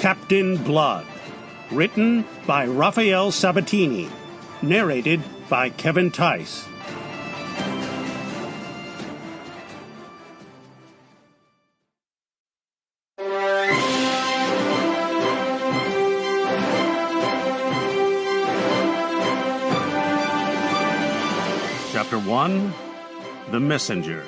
Captain Blood. Written by Rafael Sabatini. Narrated by Kevin Theis. Chapter 1. The Messenger.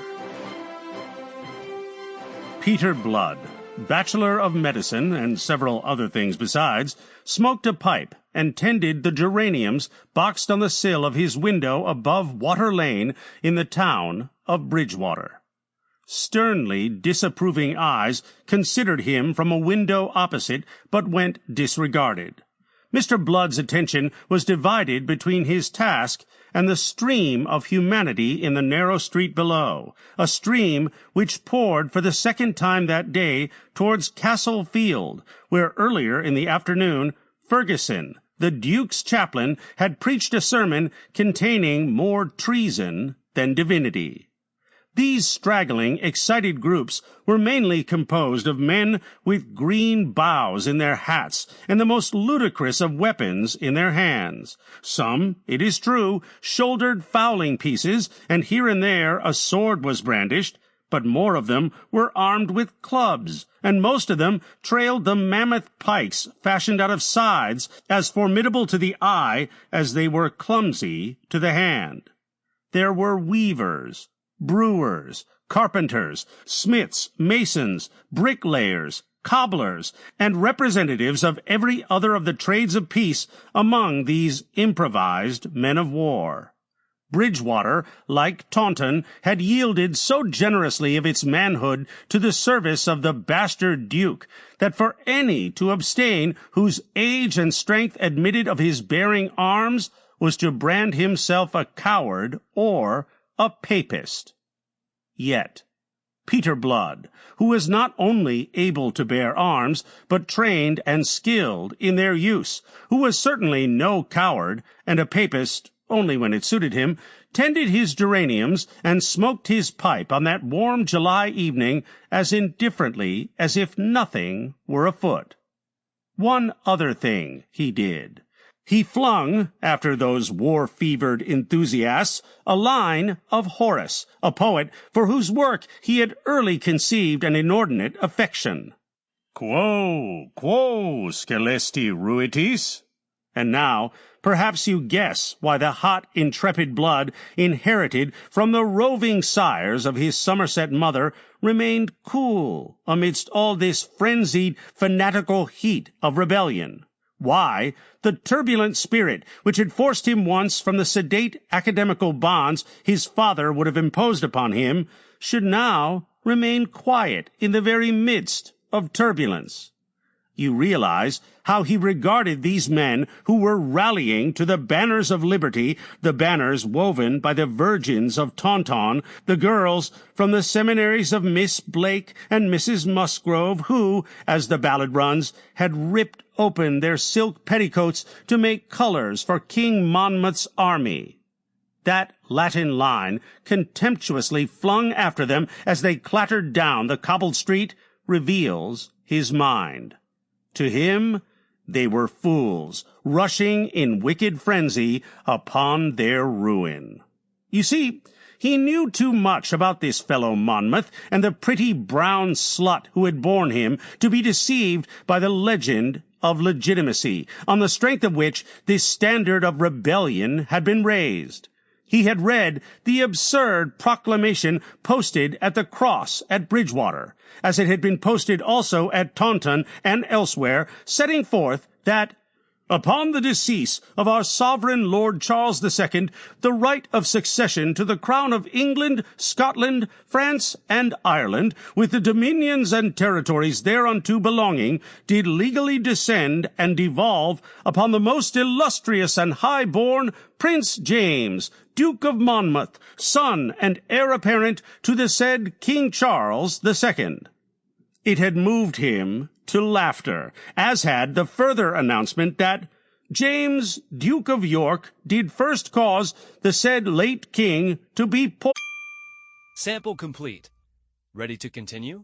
Peter Blood, Bachelor of Medicine and several other things besides, smoked a pipe and tended the geraniums boxed on the sill of his window above Water Lane in the town of Bridgewater. Sternly disapproving eyes considered him from a window opposite, but went disregarded. Mr. Blood's attention was divided between his task and the stream of humanity in the narrow street below, a stream which poured for the second time that day towards Castle Field, where earlier in the afternoon Ferguson, the Duke's chaplain, had preached a sermon containing more treason than divinity. These straggling, excited groups were mainly composed of men with green boughs in their hats and the most ludicrous of weapons in their hands. Some, it is true, shouldered fowling pieces, and here and there a sword was brandished, but more of them were armed with clubs, and most of them trailed the mammoth pikes fashioned out of scythes, as formidable to the eye as they were clumsy to the hand. There were weavers, brewers, carpenters, smiths, masons, bricklayers, cobblers, and representatives of every other of the trades of peace among these improvised men of war. Bridgewater, like Taunton, had yielded so generously of its manhood to the service of the bastard Duke that for any to abstain whose age and strength admitted of his bearing arms was to brand himself a coward or a papist. Yet Peter Blood, who was not only able to bear arms, but trained and skilled in their use, who was certainly no coward, and a papist only when it suited him, tended his geraniums and smoked his pipe on that warm July evening as indifferently as if nothing were afoot. One other thing he did. He flung, after those war-fevered enthusiasts, a line of Horace, a poet for whose work he had early conceived an inordinate affection. Quo, scelesti ruitis? And now, perhaps you guess why the hot, intrepid Blood, inherited from the roving sires of his Somerset mother, remained cool amidst all this frenzied, fanatical heat of rebellion. Why the turbulent spirit which had forced him once from the sedate academical bonds his father would have imposed upon him should now remain quiet in the very midst of turbulence. You realize how he regarded these men who were rallying to the banners of liberty, the banners woven by the virgins of Taunton, the girls from the seminaries of Miss Blake and Mrs. Musgrove, who, as the ballad runs, had ripped open their silk petticoats to make colors for King Monmouth's army. That Latin line, contemptuously flung after them as they clattered down the cobbled street, reveals his mind. To him, they were fools, rushing in wicked frenzy upon their ruin. You see, he knew too much about this fellow Monmouth and the pretty brown slut who had borne him to be deceived by the legend of legitimacy, on the strength of which this standard of rebellion had been raised. He had read the absurd proclamation posted at the cross at Bridgewater, as it had been posted also at Taunton and elsewhere, setting forth that, upon the decease of our sovereign Lord Charles II, the right of succession to the crown of England, Scotland, France, and Ireland, with the dominions and territories thereunto belonging, did legally descend and devolve upon the most illustrious and high-born Prince James, Duke of Monmouth, son and heir apparent to the said King Charles II. It had moved him to laughter, as had the further announcement that James, Duke of York, did first cause the said late king to be Sample complete. Ready to continue?